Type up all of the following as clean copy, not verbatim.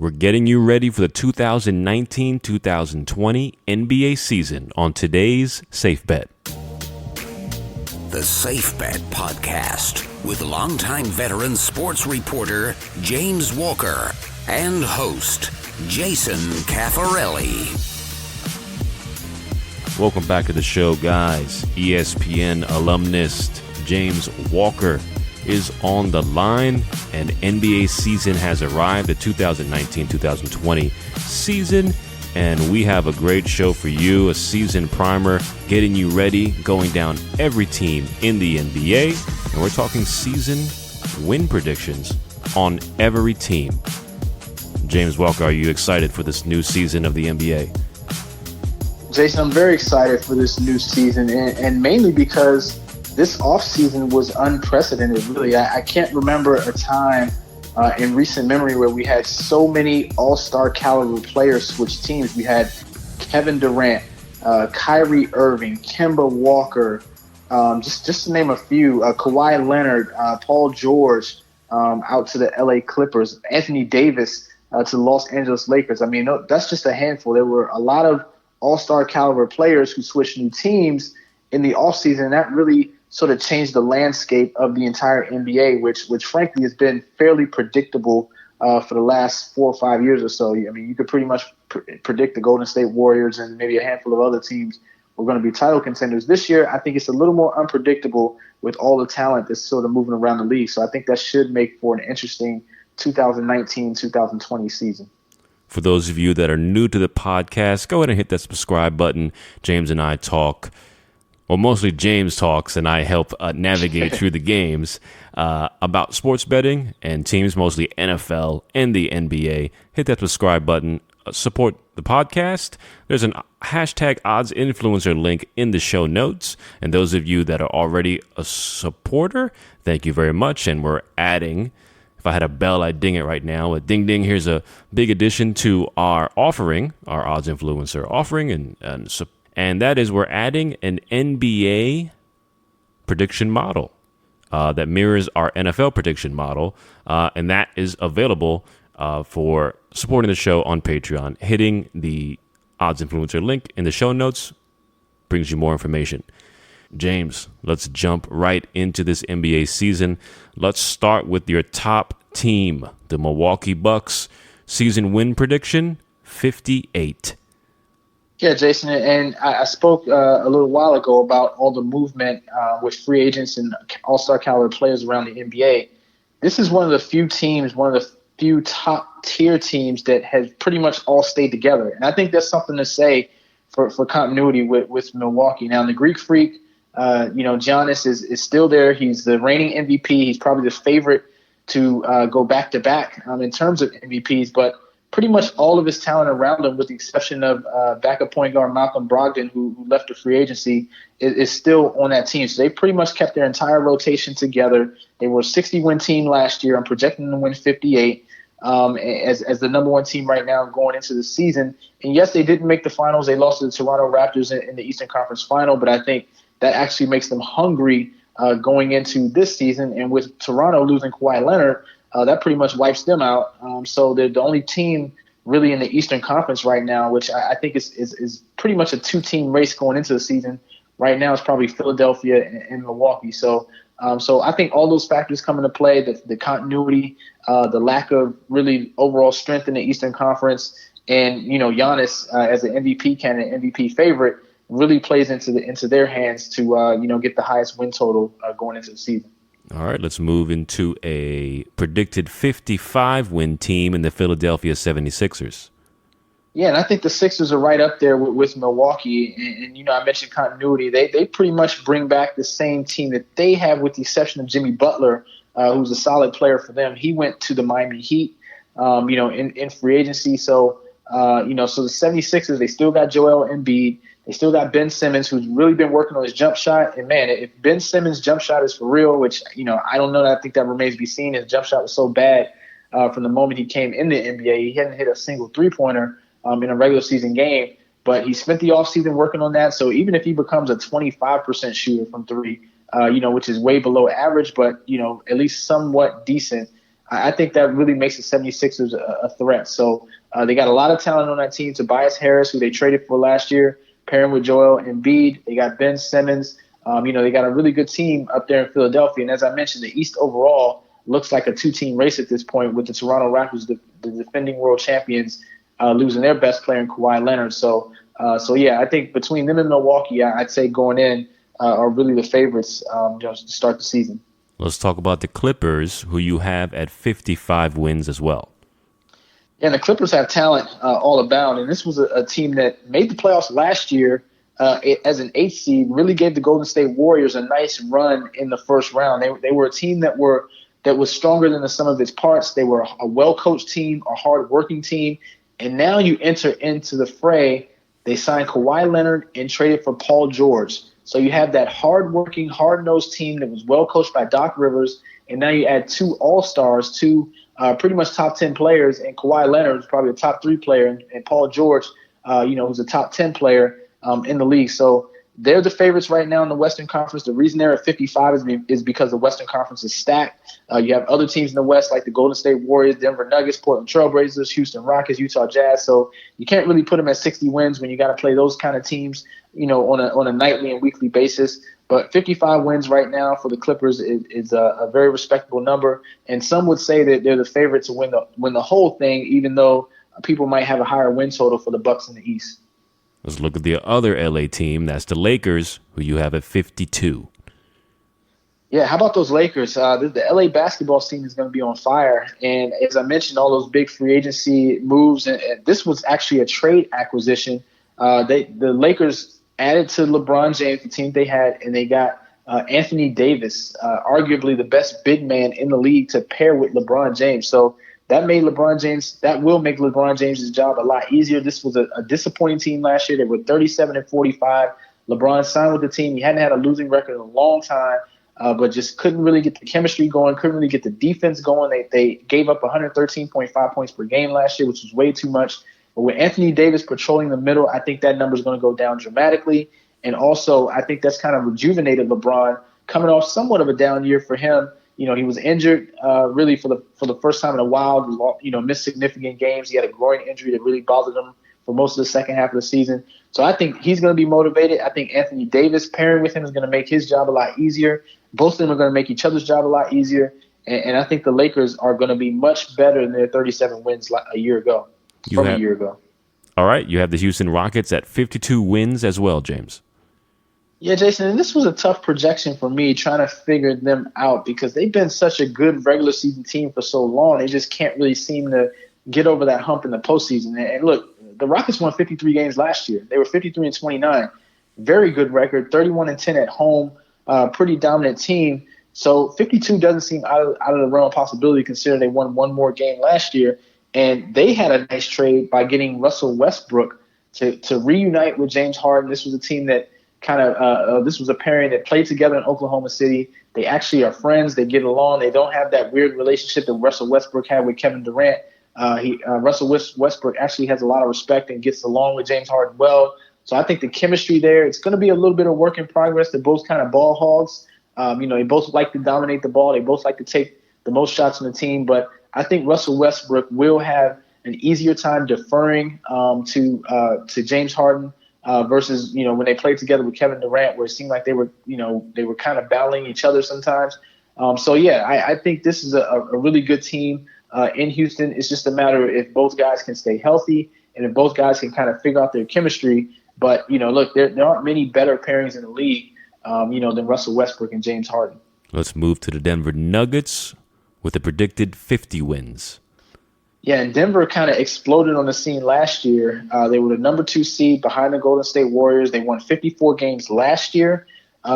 We're getting you ready for the 2019-2020 NBA season on today's Safe Bet. The Safe Bet Podcast with longtime veteran sports reporter James Walker and host Jason Caffarelli. Welcome back to the show, guys. ESPN alumnus James Walker is on the line, and NBA season has arrived, the 2019-2020 season, and we have a great show for you, a season primer, getting you ready, going down every team in the NBA, and we're talking season win predictions on every team. James Walker, are you excited for this new season of the NBA? Jason, I'm very excited for this new season, and mainly because this offseason was unprecedented, really. I can't remember a time in recent memory where we had so many all-star caliber players switch teams. We had Kevin Durant, Kyrie Irving, Kemba Walker, just to name a few, Kawhi Leonard, Paul George out to the LA Clippers, Anthony Davis to the Los Angeles Lakers. I mean, that's just a handful. There were a lot of all-star caliber players who switched new teams in the offseason, and that really sort of changed the landscape of the entire NBA, which frankly has been fairly predictable for the last 4 or 5 years or so. I mean, you could pretty much predict the Golden State Warriors and maybe a handful of other teams were going to be title contenders. This year, I think it's a little more unpredictable with all the talent that's sort of moving around the league. So I think that should make for an interesting 2019-2020 season. For those of you that are new to the podcast, go ahead and hit that subscribe button. James and I talk. Well, mostly James talks and I help navigate through the games about sports betting and teams, mostly NFL and the NBA. Hit that subscribe button. Support the podcast. There's an hashtag odds influencer link in the show notes. And those of you that are already a supporter, thank you very much. And we're adding, if I had a bell, I'd ding it right now. A ding ding. Here's a big addition to our offering, our odds influencer offering, and that is we're adding an NBA prediction model that mirrors our NFL prediction model, and that is available for supporting the show on Patreon. Hitting the odds influencer link in the show notes brings you more information. James, let's jump right into this NBA season. Let's start with your top team, the Milwaukee Bucks. Season win prediction, 58. Yeah, Jason, and I spoke a little while ago about all the movement with free agents and all-star caliber players around the NBA. This is one of the few teams, one of the few top-tier teams that has pretty much all stayed together. And I think that's something to say for continuity with Milwaukee. Now, the Greek Freak, Giannis is still there. He's the reigning MVP. He's probably the favorite to go back-to-back in terms of MVPs, but pretty much all of his talent around him, with the exception of backup point guard Malcolm Brogdon, who left the free agency, is still on that team. So they pretty much kept their entire rotation together. They were a 60-win team last year. I'm projecting them to win 58 as the number one team right now going into the season. And yes, they didn't make the finals. They lost to the Toronto Raptors in the Eastern Conference Final, but I think that actually makes them hungry going into this season. And with Toronto losing Kawhi Leonard, that pretty much wipes them out. So they're the only team really in the Eastern Conference right now, which I think is pretty much a two-team race going into the season. Right now it's probably Philadelphia and Milwaukee. So I think all those factors come into play, the continuity, the lack of really overall strength in the Eastern Conference, and, Giannis as an MVP candidate, MVP favorite, really plays into their hands to, get the highest win total going into the season. All right, let's move into a predicted 55-win team in the Philadelphia 76ers. Yeah, and I think the Sixers are right up there with Milwaukee. And I mentioned continuity. They pretty much bring back the same team that they have, with the exception of Jimmy Butler, who's a solid player for them. He went to the Miami Heat, in free agency. So the 76ers, they still got Joel Embiid. They still got Ben Simmons, who's really been working on his jump shot. And, man, if Ben Simmons' jump shot is for real, which, I don't know, I think that remains to be seen. His jump shot was so bad from the moment he came in the NBA. He hadn't hit a single three-pointer in a regular season game. But he spent the offseason working on that. So even if he becomes a 25% shooter from three, which is way below average, but, at least somewhat decent, I think that really makes the 76ers a threat. So they got a lot of talent on that team. Tobias Harris, who they traded for last year, pairing with Joel Embiid. They got Ben Simmons. They got a really good team up there in Philadelphia. And as I mentioned, the East overall looks like a two-team race at this point, with the Toronto Raptors, the defending world champions, losing their best player in Kawhi Leonard. So yeah, I think between them and Milwaukee, I'd say going in are really the favorites to start the season. Let's talk about the Clippers, who you have at 55 wins as well. Yeah, and the Clippers have talent all about, and this was a team that made the playoffs last year as an 8th seed, really gave the Golden State Warriors a nice run in the first round. They were a team that was stronger than the sum of its parts. They were a well-coached team, a hard-working team, and now you enter into the fray. They signed Kawhi Leonard and traded for Paul George. So you have that hard-working, hard-nosed team that was well-coached by Doc Rivers, and now you add two all-stars, two pretty much top 10 players, and Kawhi Leonard is probably a top 3 player, and Paul George, who's a top 10 player in the league. So they're the favorites right now in the Western Conference. The reason they're at 55 is because the Western Conference is stacked. You have other teams in the West like the Golden State Warriors, Denver Nuggets, Portland Trailblazers, Houston Rockets, Utah Jazz. So you can't really put them at 60 wins when you got to play those kind of teams, on a nightly and weekly basis. But 55 wins right now for the Clippers is a very respectable number. And some would say that they're the favorite to win the whole thing, even though people might have a higher win total for the Bucks in the East. Let's look at the other LA team. That's the Lakers, who you have at 52. Yeah, how about those Lakers? The LA basketball scene is going to be on fire. And as I mentioned, all those big free agency moves, and this was actually a trade acquisition. The Lakers added to LeBron James, the team they had, and they got Anthony Davis, arguably the best big man in the league, to pair with LeBron James. So that will make LeBron James' job a lot easier. This was a disappointing team last year. They were 37-45. LeBron signed with the team. He hadn't had a losing record in a long time, but just couldn't really get the chemistry going, couldn't really get the defense going. They gave up 113.5 points per game last year, which was way too much. But with Anthony Davis patrolling the middle, I think that number is going to go down dramatically. And also, I think that's kind of rejuvenated LeBron, coming off somewhat of a down year for him. He was injured really for the first time in a while. Missed significant games. He had a groin injury that really bothered him for most of the second half of the season. So I think he's going to be motivated. I think Anthony Davis pairing with him is going to make his job a lot easier. Both of them are going to make each other's job a lot easier. And I think the Lakers are going to be much better than their 37 wins a year ago. All right, you have the Houston Rockets at 52 wins as well, James. Yeah, Jason, and this was a tough projection for me trying to figure them out because they've been such a good regular season team for so long. They just can't really seem to get over that hump in the postseason. And look, the Rockets won 53 games last year. They were 53-29. Very good record, 31-10 at home, pretty dominant team. So 52 doesn't seem out of the realm of possibility considering they won one more game last year. And they had a nice trade by getting Russell Westbrook to reunite with James Harden. This was a team that this was a pairing that played together in Oklahoma City. They actually are friends. They get along. They don't have that weird relationship that Russell Westbrook had with Kevin Durant. Russell Westbrook actually has a lot of respect and gets along with James Harden well. So I think the chemistry there, it's going to be a little bit of work in progress. They're both kind of ball hogs. They both like to dominate the ball. They both like to take the most shots on the team. But I think Russell Westbrook will have an easier time deferring to James Harden versus when they played together with Kevin Durant, where it seemed like they were kind of battling each other sometimes. I think this is a really good team in Houston. It's just a matter of if both guys can stay healthy and if both guys can kind of figure out their chemistry. But look, there aren't many better pairings in the league, than Russell Westbrook and James Harden. Let's move to the Denver Nuggets with a predicted 50 wins. Yeah, and Denver kind of exploded on the scene last year. They were the number 2 seed behind the Golden State Warriors. They won 54 games last year.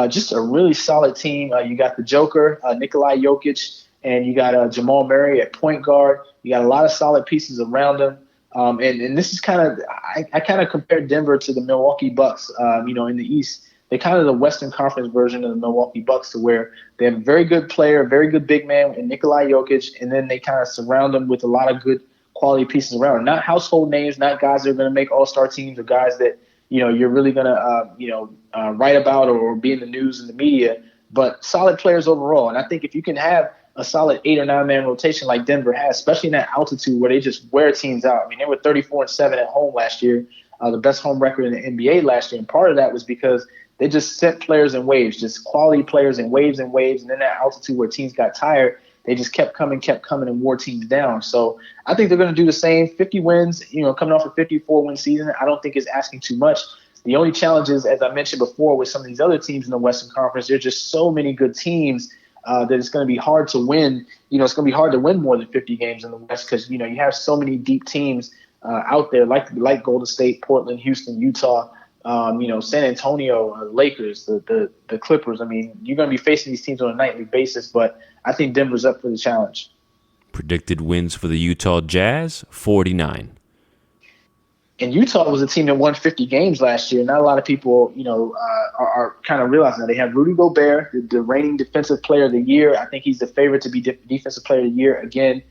Just a really solid team. You got the Joker, Nikolai Jokic, and you got Jamal Murray at point guard. You got a lot of solid pieces around them. And this is I kind of compared Denver to the Milwaukee Bucks, in the East. They're kind of the Western Conference version of the Milwaukee Bucks, to where they have a very good player, very good big man in Nikolai Jokic, and then they kind of surround them with a lot of good quality pieces around. Not household names, not guys that are going to make all-star teams, or guys that you're really going to write about or be in the news and the media, but solid players overall. And I think if you can have a solid 8 or 9 man rotation like Denver has, especially in that altitude where they just wear teams out. I mean, they were 34-7 at home last year, the best home record in the NBA last year. And part of that was because they just sent players in waves, just quality players in waves and waves. And then that altitude where teams got tired, they just kept coming and wore teams down. So I think they're going to do the same. 50 wins, coming off a 54-win season, I don't think is asking too much. The only challenge is, as I mentioned before, with some of these other teams in the Western Conference, there's just so many good teams that it's going to be hard to win. It's going to be hard to win more than 50 games in the West because, you have so many deep teams out there like Golden State, Portland, Houston, Utah, San Antonio, Lakers, the Clippers. I mean, you're going to be facing these teams on a nightly basis, but I think Denver's up for the challenge. Predicted wins for the Utah Jazz, 49. And Utah was a team that won 50 games last year. Not a lot of people, are kind of realizing that. They have Rudy Gobert, the reigning defensive player of the year. I think he's the favorite to be defensive player of the year again,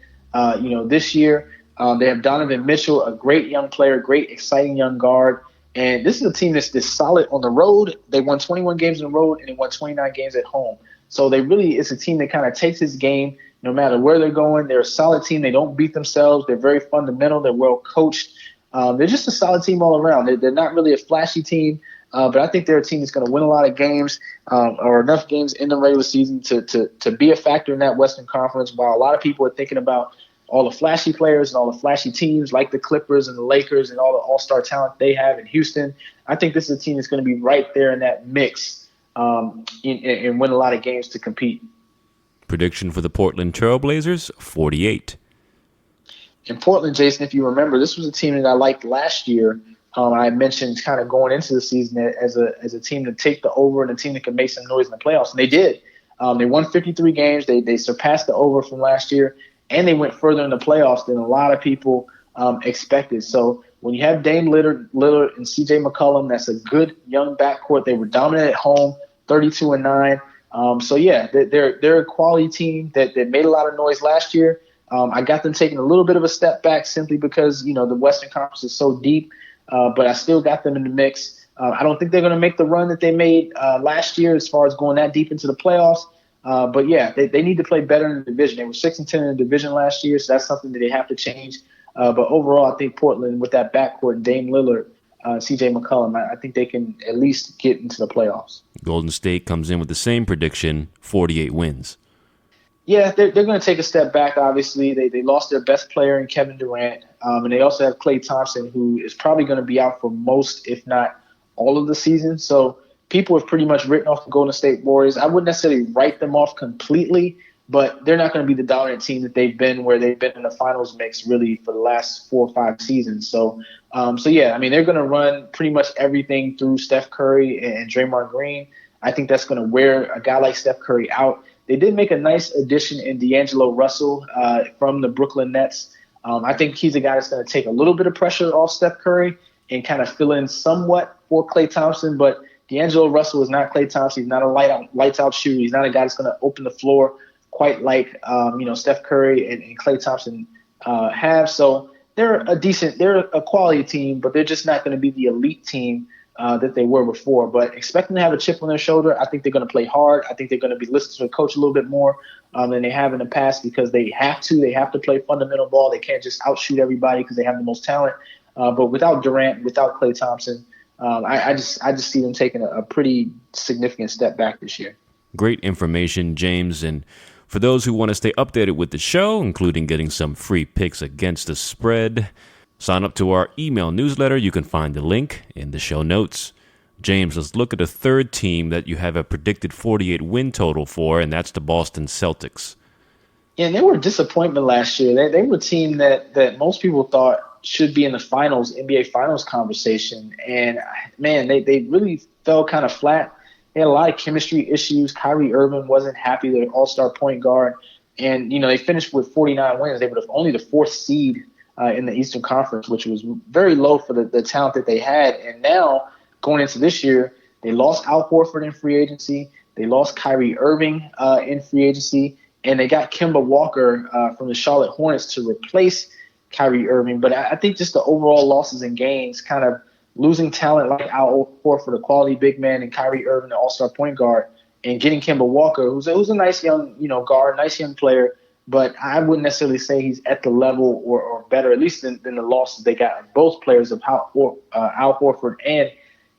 this year. They have Donovan Mitchell, a great young player, great, exciting young guard. And this is a team that's solid on the road. They won 21 games on the road, and they won 29 games at home. So it's a team that kind of takes this game no matter where they're going. They're a solid team. They don't beat themselves. They're very fundamental. They're well coached. They're just a solid team all around. They're not really a flashy team, but I think they're a team that's going to win a lot of games or enough games in the regular season to be a factor in that Western Conference. While a lot of people are thinking about all the flashy players and all the flashy teams like the Clippers and the Lakers and all the all-star talent they have in Houston, I think this is a team that's going to be right there in that mix and win a lot of games to compete. Prediction for the Portland Trailblazers, 48. In Portland, Jason, if you remember, this was a team that I liked last year. I mentioned kind of going into the season as a team to take the over and a team that can make some noise in the playoffs, and they did. They won 53 games. They surpassed the over from last year, and they went further in the playoffs than a lot of people expected. So when you have Dame Lillard and C.J. McCollum, that's a good young backcourt. They were dominant at home, 32-9. So yeah, they're a quality team that made a lot of noise last year. I got them taking a little bit of a step back simply because, the Western Conference is so deep, but I still got them in the mix. I don't think they're going to make the run that they made last year as far as going that deep into the playoffs. But yeah, they need to play better in the division. They were 6-10 in the division last year, so that's something that they have to change. But overall, I think Portland with that backcourt, Dame Lillard, C.J. McCollum, I think they can at least get into the playoffs. Golden State comes in with the same prediction, 48 wins. Yeah, they're going to take a step back, obviously. They lost their best player in Kevin Durant, and they also have Klay Thompson, who is probably going to be out for most, if not all of the season. So people have pretty much written off the Golden State Warriors. I wouldn't necessarily write them off completely, but they're not going to be the dominant team that they've been, where they've been in the finals mix really for the last 4 or 5 seasons. So yeah, I mean, they're going to run pretty much everything through Steph Curry and Draymond Green. I think that's going to wear a guy like Steph Curry out. They did make a nice addition in D'Angelo Russell from the Brooklyn Nets. I think he's a guy that's going to take a little bit of pressure off Steph Curry and kind of fill in somewhat for Klay Thompson. But D'Angelo Russell is not Klay Thompson. He's not a lights out shooter. He's not a guy that's going to open the floor quite like Steph Curry and Klay Thompson have. So they're a quality team, but they're just not going to be the elite team that they were before. But expect them to have a chip on their shoulder. I think they're going to play hard. I think they're going to be listening to the coach a little bit more than they have in the past because they have to. They have to play fundamental ball. They can't just outshoot everybody because they have the most talent. But without Durant, without Klay Thompson, I just see them taking a pretty significant step back this year. Great information, James. And for those who want to stay updated with the show, including getting some free picks against the spread, sign up to our email newsletter. You can find the link in the show notes. James, let's look at a third team that you have a predicted 48 win total for, and that's the Boston Celtics. Yeah, and they were a disappointment last year. They were a team that most people thought should be in the finals, NBA Finals conversation. And, man, they really fell kind of flat. They had a lot of chemistry issues. Kyrie Irving wasn't happy, their all-star point guard. And, they finished with 49 wins. They were only the 4th seed in the Eastern Conference, which was very low for the talent that they had. And now, going into this year, they lost Al Horford in free agency. They lost Kyrie Irving in free agency. And they got Kemba Walker from the Charlotte Hornets to replace Kyrie Irving. But I think just the overall losses and gains, kind of losing talent like Al Horford, a quality big man, and Kyrie Irving, the all-star point guard, and getting Kemba Walker, who's a nice young, guard, nice young player, but I wouldn't necessarily say he's at the level or better, at least than the losses they got, both players of Al Horford and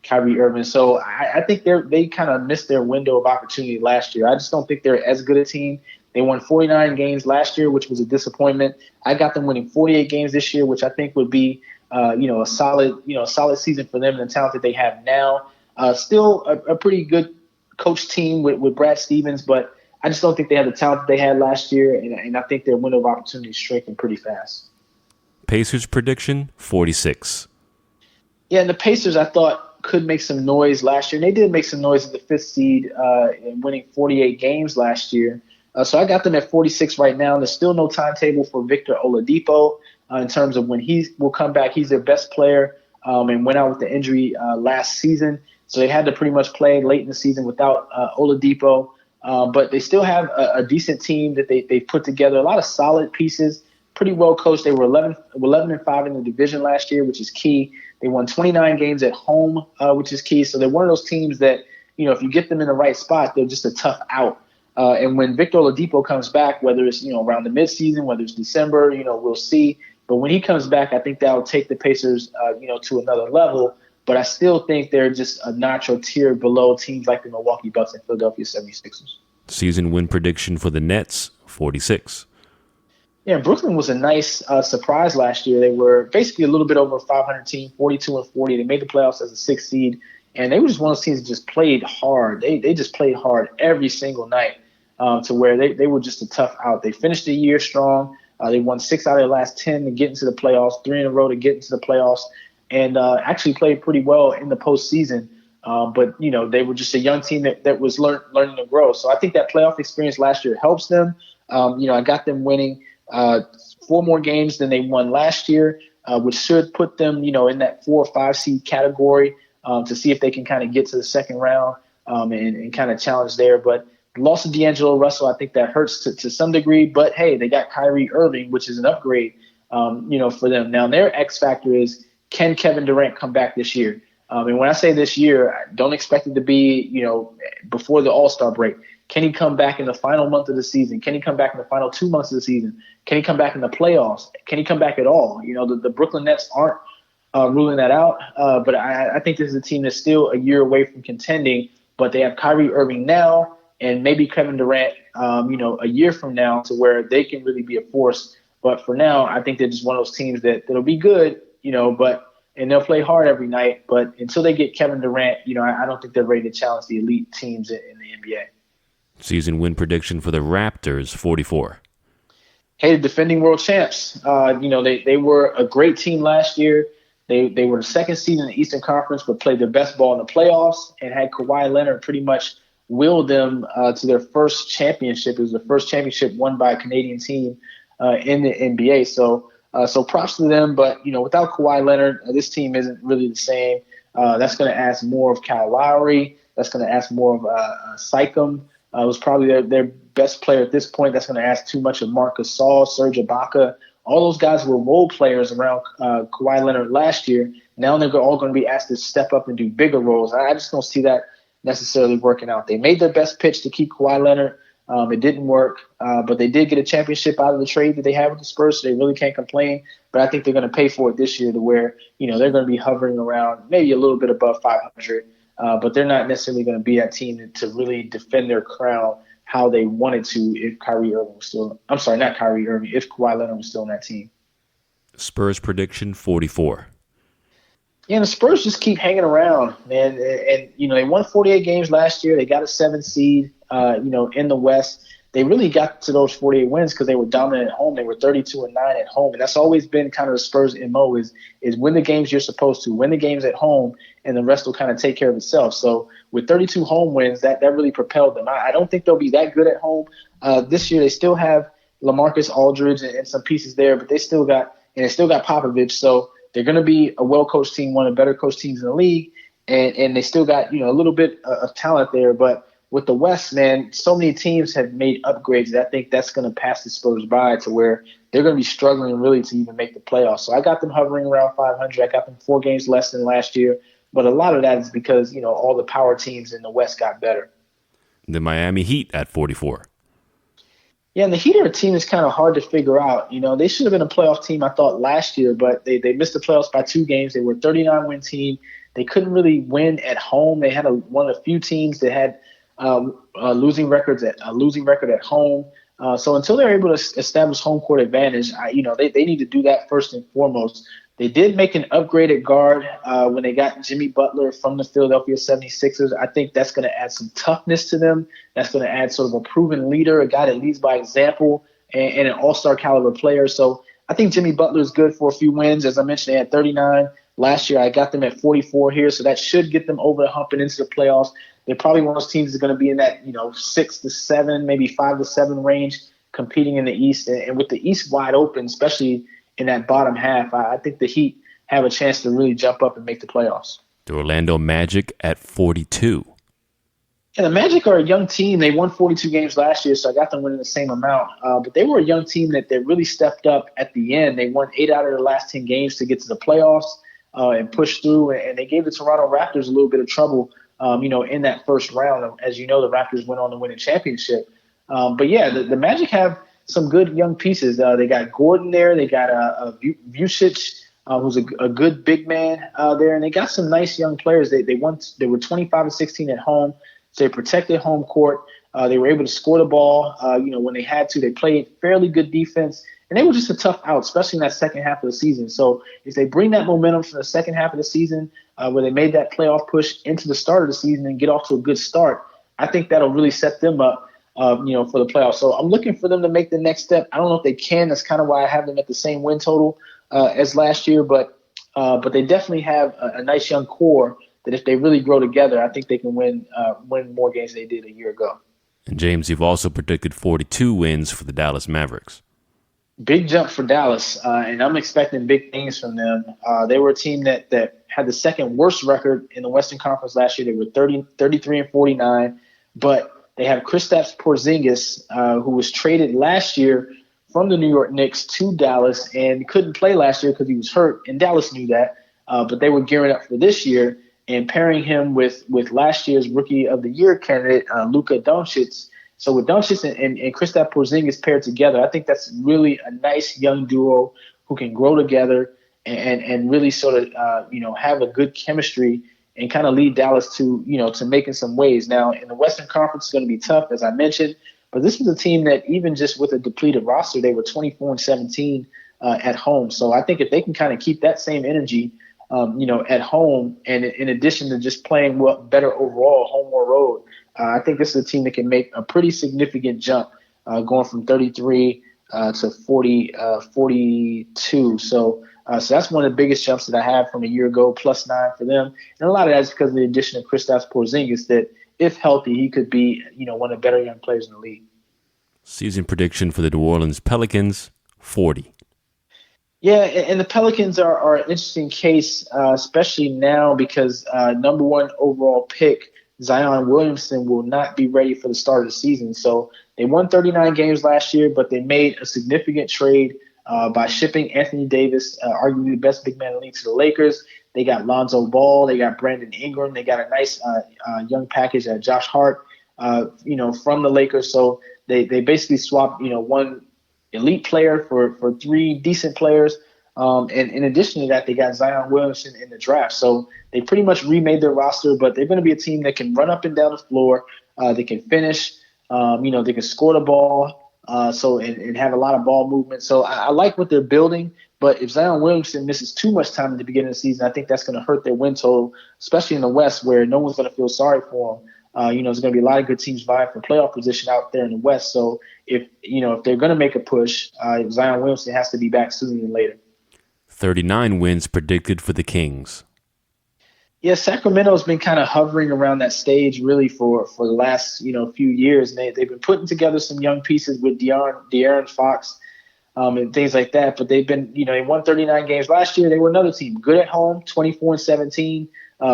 Kyrie Irving. So I think they kind of missed their window of opportunity last year. I just don't think they're as good a team. They won 49 games last year, which was a disappointment. I got them winning 48 games this year, which I think would be, a solid season for them and the talent that they have now. Still a pretty good coach team with Brad Stevens, but I just don't think they have the talent that they had last year, and I think their window of opportunity is shrinking pretty fast. Pacers prediction, 46. Yeah, and the Pacers I thought could make some noise last year, and they did make some noise at the 5th seed in winning 48 games last year. So I got them at 46 right now. There's still no timetable for Victor Oladipo in terms of when he will come back. He's their best player and went out with the injury last season. So they had to pretty much play late in the season without Oladipo. But they still have a decent team that they've put together, a lot of solid pieces, pretty well coached. They were 11-5 in the division last year, which is key. They won 29 games at home, which is key. So they're one of those teams that, if you get them in the right spot, they're just a tough out. And when Victor Oladipo comes back, whether it's, around the midseason, whether it's December, we'll see. But when he comes back, I think that'll take the Pacers, to another level. But I still think they're just a notch or tier below teams like the Milwaukee Bucks and Philadelphia 76ers. Season win prediction for the Nets, 46. Yeah, Brooklyn was a nice surprise last year. They were basically a little bit over a 500 team, 42-40. They made the playoffs as a 6th seed, and they were just one of those teams that just played hard. They just played hard every single night to where they were just a tough out. They finished the year strong. They won 6 out of their last 10 to get into the playoffs, 3 in a row to get into the playoffs, and actually played pretty well in the postseason. But, they were just a young team that was learning to grow. So I think that playoff experience last year helps them. I got them winning 4 more games than they won last year, which should put them, in that 4 or 5 seed category to see if they can kind of get to the second round and kind of challenge there. But the loss of D'Angelo Russell, I think that hurts to some degree. But, hey, they got Kyrie Irving, which is an upgrade, for them. Now, their X factor is, can Kevin Durant come back this year? And when I say this year, I don't expect it to be, before the All-Star break. Can he come back in the final month of the season? Can he come back in the final 2 months of the season? Can he come back in the playoffs? Can he come back at all? The Brooklyn Nets aren't ruling that out. But I think this is a team that's still a year away from contending. But they have Kyrie Irving now and maybe Kevin Durant, a year from now to where they can really be a force. But for now, I think they're just one of those teams that'll be good, and they'll play hard every night. But until they get Kevin Durant, I don't think they're ready to challenge the elite teams in the NBA. Season win prediction for the Raptors, 44. Hey, the defending world champs. They were a great team last year. They were the 2nd seed in the Eastern Conference, but played their best ball in the playoffs and had Kawhi Leonard pretty much will them to their first championship. It was the first championship won by a Canadian team in the NBA. So props to them. But, without Kawhi Leonard, this team isn't really the same. That's going to ask more of Kyle Lowry. That's going to ask more of Siakam. It was probably their best player at this point. That's going to ask too much of Marc Gasol, Serge Ibaka. All those guys were role players around Kawhi Leonard last year. Now they're all going to be asked to step up and do bigger roles. I just don't see that necessarily working out. They made their best pitch to keep Kawhi Leonard. It didn't work, but they did get a championship out of the trade that they had with the Spurs, so they really can't complain. But I think they're going to pay for it this year to where, they're going to be hovering around maybe a little bit above 500. But they're not necessarily going to be that team to really defend their crown how they wanted to if Kyrie Irving was still – I'm sorry, not Kyrie Irving, if Kawhi Leonard was still on that team. Spurs prediction, 44. Yeah, the Spurs just keep hanging around, man. And they won 48 games last year. They got a 7th seed, in the West. They really got to those 48 wins because they were dominant at home. They were 32-9 at home. And that's always been kind of the Spurs' MO is win the games you're supposed to, win the games at home, and the rest will kind of take care of itself. So with 32 home wins, that really propelled them. I don't think they'll be that good at home. This year they still have LaMarcus Aldridge and some pieces there, but they still got Popovich. So they're going to be a well-coached team, one of the better coached teams in the league. And they still got, a little bit of talent there. But with the West, man, so many teams have made upgrades that I think that's going to pass the Spurs by to where they're going to be struggling really to even make the playoffs. So I got them hovering around 500. I got them 4 games less than last year. But a lot of that is because, all the power teams in the West got better. The Miami Heat at 44. Yeah, and the Heat are a team that's kind of hard to figure out. They should have been a playoff team, I thought, last year, but they missed the playoffs by 2 games. They were a 39-win team. They couldn't really win at home. They had one of the few teams that had a losing record at home. So until they're able to establish home court advantage, they need to do that first and foremost. They did make an upgrade at guard when they got Jimmy Butler from the Philadelphia 76ers. I think that's going to add some toughness to them. That's going to add sort of a proven leader, a guy that leads by example, and an all-star caliber player. So I think Jimmy Butler is good for a few wins. As I mentioned, they had 39 last year. I got them at 44 here, so that should get them over the hump and into the playoffs. They're probably one of those teams that's going to be in that 6 to 7, maybe 5 to 7 range, competing in the East. And with the East wide open, especially in that bottom half, I think the Heat have a chance to really jump up and make the playoffs. The Orlando Magic at 42. Yeah, the Magic are a young team. They won 42 games last year, so I got them winning the same amount. But they were a young team that really stepped up at the end. They won 8 out of their last 10 games to get to the playoffs and push through. And they gave the Toronto Raptors a little bit of trouble, in that first round. As you know, the Raptors went on to win a championship. But yeah, the Magic have some good young pieces. They got Gordon there. They got Vucevic, who's a good big man there, and they got some nice young players. They were 25-16 at home, so they protected home court. They were able to score the ball, when they had to. They played fairly good defense, and they were just a tough out, especially in that second half of the season. So if they bring that momentum from the second half of the season, where they made that playoff push into the start of the season and get off to a good start, I think that'll really set them up, for the playoffs. So I'm looking for them to make the next step. I don't know if they can. That's kind of why I have them at the same win total as last year, but they definitely have a nice young core that if they really grow together, I think they can win more games than they did a year ago. And James, you've also predicted 42 wins for the Dallas Mavericks. Big jump for Dallas, and I'm expecting big things from them. They were a team that had the second worst record in the Western Conference last year. They were 33-49, but they have Kristaps Porzingis, who was traded last year from the New York Knicks to Dallas and couldn't play last year because he was hurt, and Dallas knew that. But they were gearing up for this year and pairing him with last year's Rookie of the Year candidate, Luka Doncic. So with Doncic and Kristaps Porzingis paired together, I think that's really a nice young duo who can grow together and really sort of have a good chemistry and kind of lead Dallas to making some waves. Now in the Western Conference, it's going to be tough, as I mentioned, but this was a team that even just with a depleted roster, they were 24-17 at home. So I think if they can kind of keep that same energy, at home, and in addition to just playing better overall, home or road, I think this is a team that can make a pretty significant jump, going from 33 to 42. So that's one of the biggest jumps that I have from a year ago, +9 for them. And a lot of that is because of the addition of Kristaps Porzingis, that if healthy, he could be, one of the better young players in the league. Season prediction for the New Orleans Pelicans, 40. Yeah, and the Pelicans are an interesting case, especially now because number 1 overall pick Zion Williamson will not be ready for the start of the season. So they won 39 games last year, but they made a significant trade by shipping Anthony Davis, arguably the best big man in the league, to the Lakers. They got Lonzo Ball, they got Brandon Ingram, they got a nice young package at Josh Hart, from the Lakers. So they basically swapped, one elite player for 3 decent players. And in addition to that, they got Zion Williamson in the draft. So they pretty much remade their roster, but they're going to be a team that can run up and down the floor. They can finish, they can score the ball, and have a lot of ball movement. So I like what they're building, but if Zion Williamson misses too much time at the beginning of the season, I think that's going to hurt their win total, especially in the West where no one's going to feel sorry for them. There's going to be a lot of good teams vying for playoff position out there in the West. So if they're going to make a push, Zion Williamson has to be back sooner than later. 39 wins predicted for the Kings. Yeah, Sacramento's been kind of hovering around that stage really for the last few years. And they've been putting together some young pieces with De'Aaron Fox and things like that. But they've been they won 39 games last year. They were another team good at home, 24-17,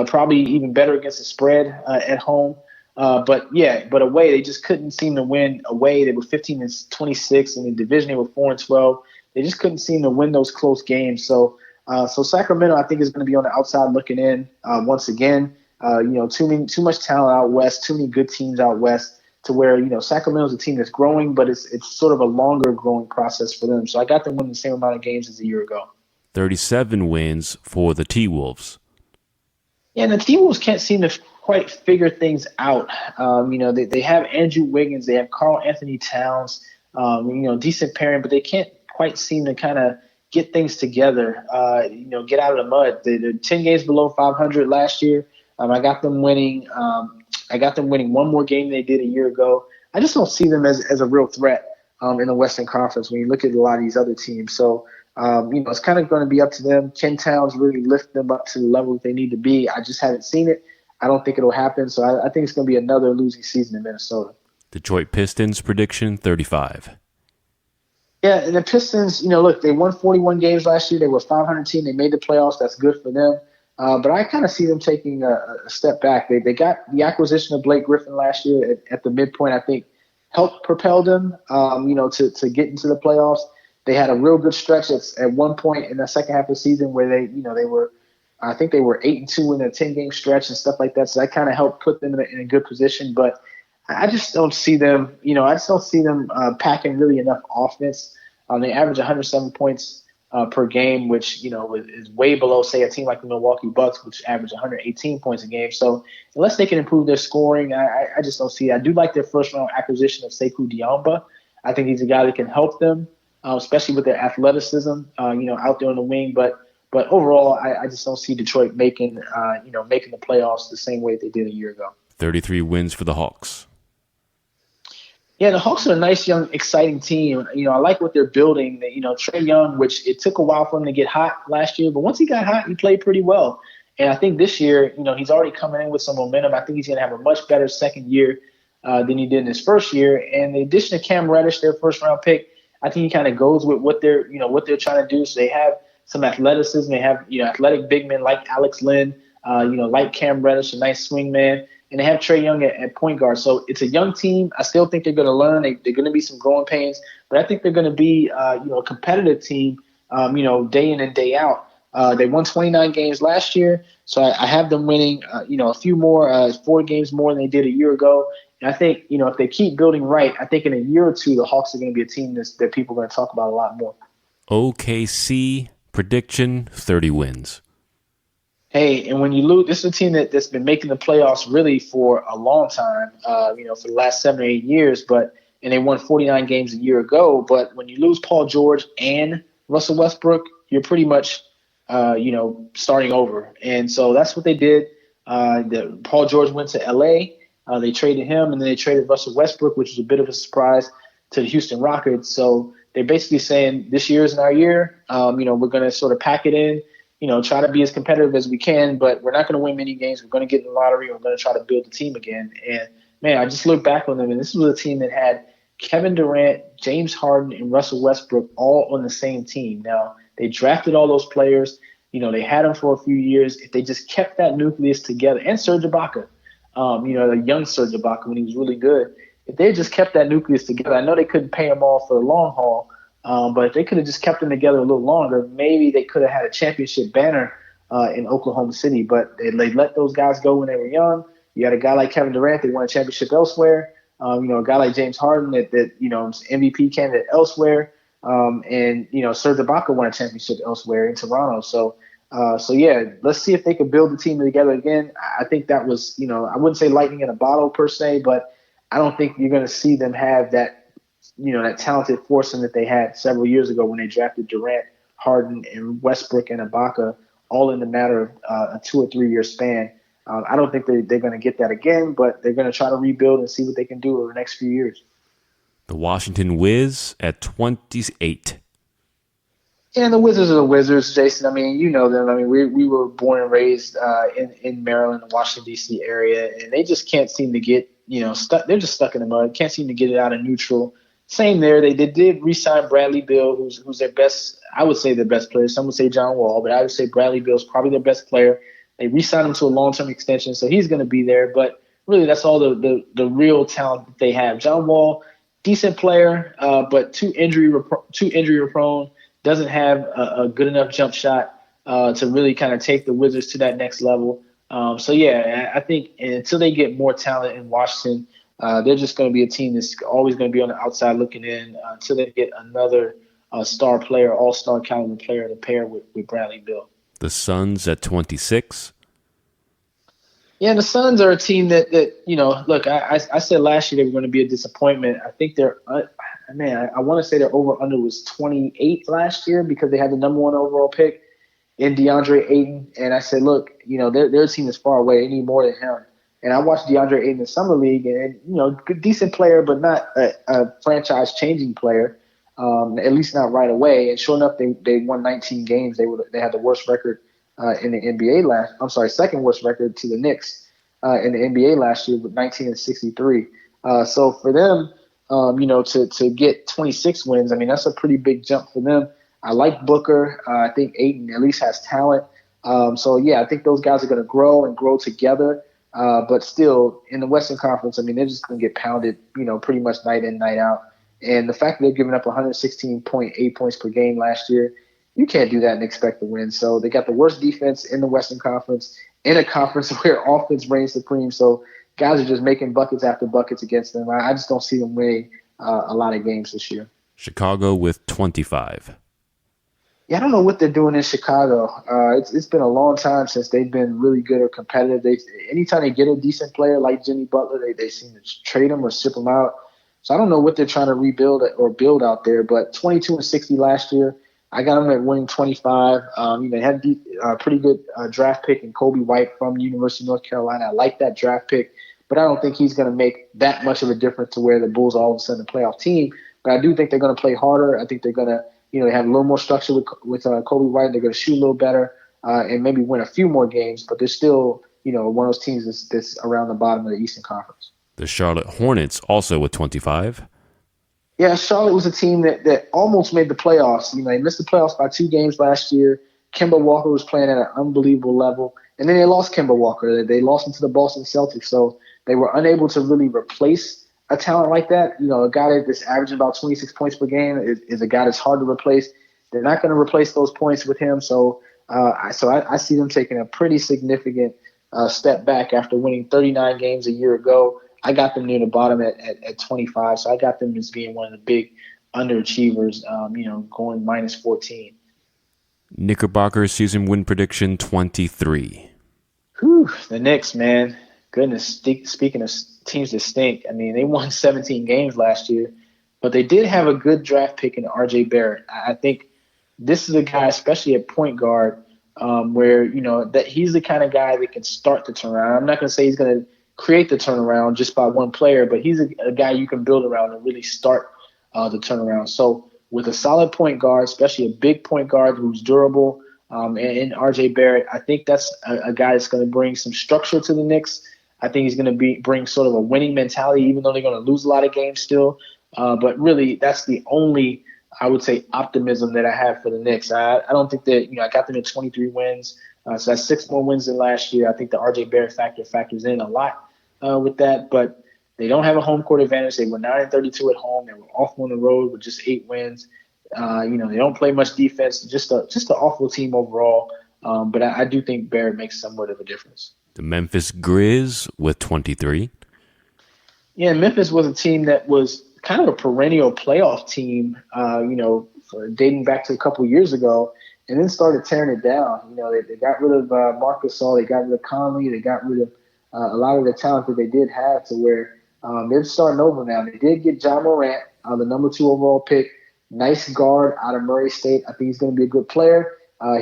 probably even better against the spread at home. But away they just couldn't seem to win away. They were 15-26 in the division. They were 4-12. They just couldn't seem to win those close games. So Sacramento, I think, is going to be on the outside looking in once again. Too much talent out west, too many good teams out west. to where, Sacramento's a team that's growing, but it's sort of a longer growing process for them. So I got them winning the same amount of games as a year ago. 37 wins for the T-Wolves. Yeah, and the T-Wolves can't seem to quite figure things out. They have Andrew Wiggins, they have Karl Anthony Towns, decent pairing, but they can't quite seem to kind of get things together, get out of the mud. They're 10 games below 500 last year. I got them winning. I got them winning one more game than they did a year ago. I just don't see them as a real threat in the Western Conference when you look at a lot of these other teams. So, it's kind of going to be up to them. Ken Towns really lift them up to the level that they need to be. I just haven't seen it. I don't think it'll happen. So I think it's going to be another losing season in Minnesota. Detroit Pistons prediction 35. Yeah, and the Pistons, look, they won 41 games last year. They were a 500 team. They made the playoffs. That's good for them. But I kind of see them taking a step back. They got the acquisition of Blake Griffin last year at the midpoint, I think, helped propel them, to get into the playoffs. They had a real good stretch at one point in the second half of the season where they were 8-2 in a 10-game stretch and stuff like that. So that kind of helped put them in a good position. But I just don't see them, packing really enough offense. They average 107 points per game, which, is way below, say, a team like the Milwaukee Bucks, which average 118 points a game. So unless they can improve their scoring, I just don't see it. I do like their first-round acquisition of Sekou Diamba. I think he's a guy that can help them, especially with their athleticism, out there on the wing. But overall, I just don't see Detroit making the playoffs the same way they did a year ago. 33 wins for the Hawks. Yeah, the Hawks are a nice, young, exciting team. I like what they're building. Trae Young, which it took a while for him to get hot last year, but once he got hot, he played pretty well. And I think this year, he's already coming in with some momentum. I think he's going to have a much better second year than he did in his first year. And the addition of Cam Reddish, their first-round pick, I think he kind of goes with what they're trying to do. So they have some athleticism. They have, athletic big men like Alex Len, like Cam Reddish, a nice swing man. And they have Trae Young at point guard. So it's a young team. I still think they're going to learn. They're going to be some growing pains. But I think they're going to be, a competitive team, day in and day out. They won 29 games last year. So I have them winning, a few more, 4 games more than they did a year ago. And I think, if they keep building right, I think in a year or two, the Hawks are going to be a team that people are going to talk about a lot more. OKC prediction 30 wins. Hey, and when you lose, this is a team that's been making the playoffs really for a long time, for the last 7 or 8 years, and they won 49 games a year ago. But when you lose Paul George and Russell Westbrook, you're pretty much, starting over. And so that's what they did. Paul George went to L.A. They traded him, and then they traded Russell Westbrook, which was a bit of a surprise to the Houston Rockets. So they're basically saying this year isn't our year. We're going to sort of pack it in. Try to be as competitive as we can, but we're not going to win many games. We're going to get in the lottery. We're going to try to build the team again. And, man, I just look back on them, and this was a team that had Kevin Durant, James Harden, and Russell Westbrook all on the same team. Now, they drafted all those players. They had them for a few years. If they just kept that nucleus together, and Serge Ibaka, the young Serge Ibaka when he was really good, if they just kept that nucleus together, I know they couldn't pay them all for the long haul, but if they could have just kept them together a little longer, maybe they could have had a championship banner in Oklahoma City. But they let those guys go when they were young. You had a guy like Kevin Durant that won a championship elsewhere. A guy like James Harden that MVP candidate elsewhere. And Serge Ibaka won a championship elsewhere in Toronto. So yeah, let's see if they can build the team together again. I think that was, I wouldn't say lightning in a bottle per se, but I don't think you're going to see them have that, that talented foursome that they had several years ago when they drafted Durant, Harden, and Westbrook and Ibaka all in the matter of a 2 or 3 year span. I don't think they're going to get that again, but they're going to try to rebuild and see what they can do over the next few years. The Washington Wiz at 28. Yeah, and the Wizards are the Wizards, Jason. I mean, you know them. I mean, we were born and raised in Maryland, the Washington, D.C. area, and they just can't seem to get, stuck. They're just stuck in the mud. Can't seem to get it out of neutral. Same there. They did re-sign Bradley Beal, who's their best, I would say their best player. Some would say John Wall, but I would say Bradley Beal's probably their best player. They re-signed him to a long-term extension, so he's going to be there. But really, that's all the real talent that they have. John Wall, decent player, but too injury prone. Doesn't have a good enough jump shot to really kind of take the Wizards to that next level. So, yeah, I think until they get more talent in Washington, They're just going to be a team that's always going to be on the outside looking in until they get another star player, all-star caliber player to pair with Bradley Beal. The Suns at 26. Yeah, and the Suns are a team that look, I said last year they were going to be a disappointment. I think they're, I want to say their over-under was 28 last year because they had the number 1 overall pick in DeAndre Ayton. And I said, look, their team is far away. They need more than him. And I watched DeAndre Ayton in the summer league, and good, decent player, but not a franchise-changing player, at least not right away. And sure enough, they won 19 games. They had the worst record in the NBA second worst record to the Knicks in the NBA last year with 19-63. So for them, to get 26 wins, I mean that's a pretty big jump for them. I like Booker. I think Ayton at least has talent. So yeah, I think those guys are going to grow together. But still, in the Western Conference, I mean, they're just going to get pounded, pretty much night in, night out. And the fact that they're giving up 116.8 points per game last year, you can't do that and expect to win. So they got the worst defense in the Western Conference, in a conference where offense reigns supreme. So guys are just making buckets after buckets against them. I just don't see them winning a lot of games this year. Chicago with 25. Yeah, I don't know what they're doing in Chicago. It's been a long time since they've been really good or competitive. Anytime they get a decent player like Jimmy Butler, they seem to trade him or ship him out. So I don't know what they're trying to rebuild or build out there. But 22-60 last year, I got them at winning 25. They had a pretty good draft pick in Kobe White from the University of North Carolina. I like that draft pick, but I don't think he's going to make that much of a difference to where the Bulls are all of a sudden a playoff team. But I do think they're going to play harder. I think they're going to they have a little more structure with Kobe White. They're going to shoot a little better and maybe win a few more games. But they're still, one of those teams that's around the bottom of the Eastern Conference. The Charlotte Hornets also with 25. Yeah, Charlotte was a team that almost made the playoffs. They missed the playoffs by 2 games last year. Kemba Walker was playing at an unbelievable level. And then they lost Kemba Walker. They lost him to the Boston Celtics. So they were unable to really replace a talent like that. A guy that's averaging about 26 points per game is a guy that's hard to replace. They're not going to replace those points with him. So I see them taking a pretty significant step back after winning 39 games a year ago. I got them near the bottom at 25. So I got them as being one of the big underachievers, going minus 14. Knickerbocker season win prediction 23. Whew, the Knicks, man. Goodness, speaking of teams that stink, I mean, they won 17 games last year, but they did have a good draft pick in R.J. Barrett. I think this is a guy, especially at point guard, where, that he's the kind of guy that can start the turnaround. I'm not going to say he's going to create the turnaround just by one player, but he's a guy you can build around and really start the turnaround. So with a solid point guard, especially a big point guard who's durable, and R.J. Barrett, I think that's a guy that's going to bring some structure to the Knicks. I think he's going to bring sort of a winning mentality, even though they're going to lose a lot of games still. But really, that's the only, I would say, optimism that I have for the Knicks. I don't think that, I got them at 23 wins. So that's 6 more wins than last year. I think the R.J. Barrett factor factors in a lot with that. But they don't have a home court advantage. They were 9-32 at home. They were awful on the road with just 8 wins. They don't play much defense. Just an awful team overall. But I do think Barrett makes somewhat of a difference. The Memphis Grizz with 23. Yeah, Memphis was a team that was kind of a perennial playoff team, dating back to a couple years ago, and then started tearing it down. They got rid of Marc Gasol, they got rid of Conley, they got rid of a lot of the talent that they did have to where they're starting over now. They did get John Morant, the number 2 overall pick, nice guard out of Murray State. I think he's going to be a good player.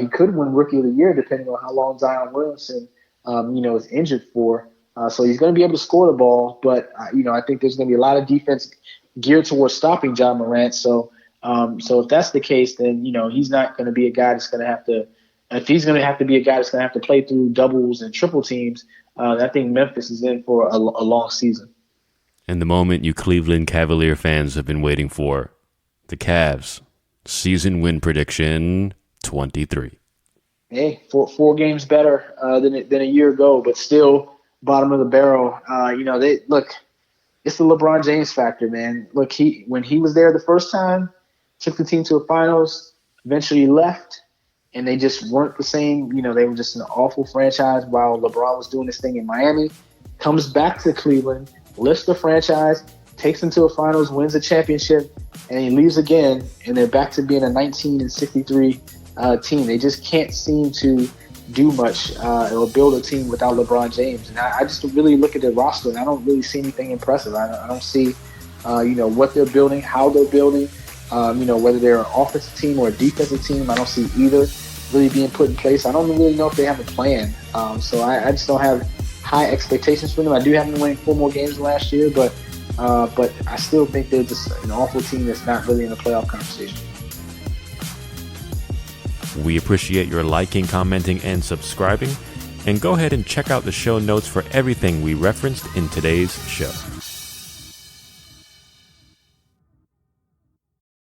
He could win Rookie of the Year depending on how long Zion Williamson is injured for. So he's going to be able to score the ball, but I think there's going to be a lot of defense geared towards stopping John Morant. So if that's the case, then he's not going to be a guy that's going to have to. If he's going to have to be a guy that's going to have to play through doubles and triple teams, I think Memphis is in for a long season. And the moment you Cleveland Cavalier fans have been waiting for, the Cavs season win prediction 23. Hey, 4 games better than a year ago, but still bottom of the barrel. It's the LeBron James factor, man. Look, when he was there the first time, took the team to a finals, eventually left, and they just weren't the same. They were just an awful franchise while LeBron was doing this thing in Miami. Comes back to Cleveland, lifts the franchise, takes them to a finals, wins a championship, and he leaves again, and they're back to being a 19-63 team. They just can't seem to do much or build a team without LeBron James. And I just really look at their roster, and I don't really see anything impressive. I don't see, what they're building, how they're building, whether they're an offensive team or a defensive team. I don't see either really being put in place. I don't really know if they have a plan. So I just don't have high expectations for them. I do have them winning 4 more games than last year, but I still think they're just an awful team that's not really in the playoff conversation. We appreciate your liking, commenting, and subscribing. And go ahead and check out the show notes for everything we referenced in today's show.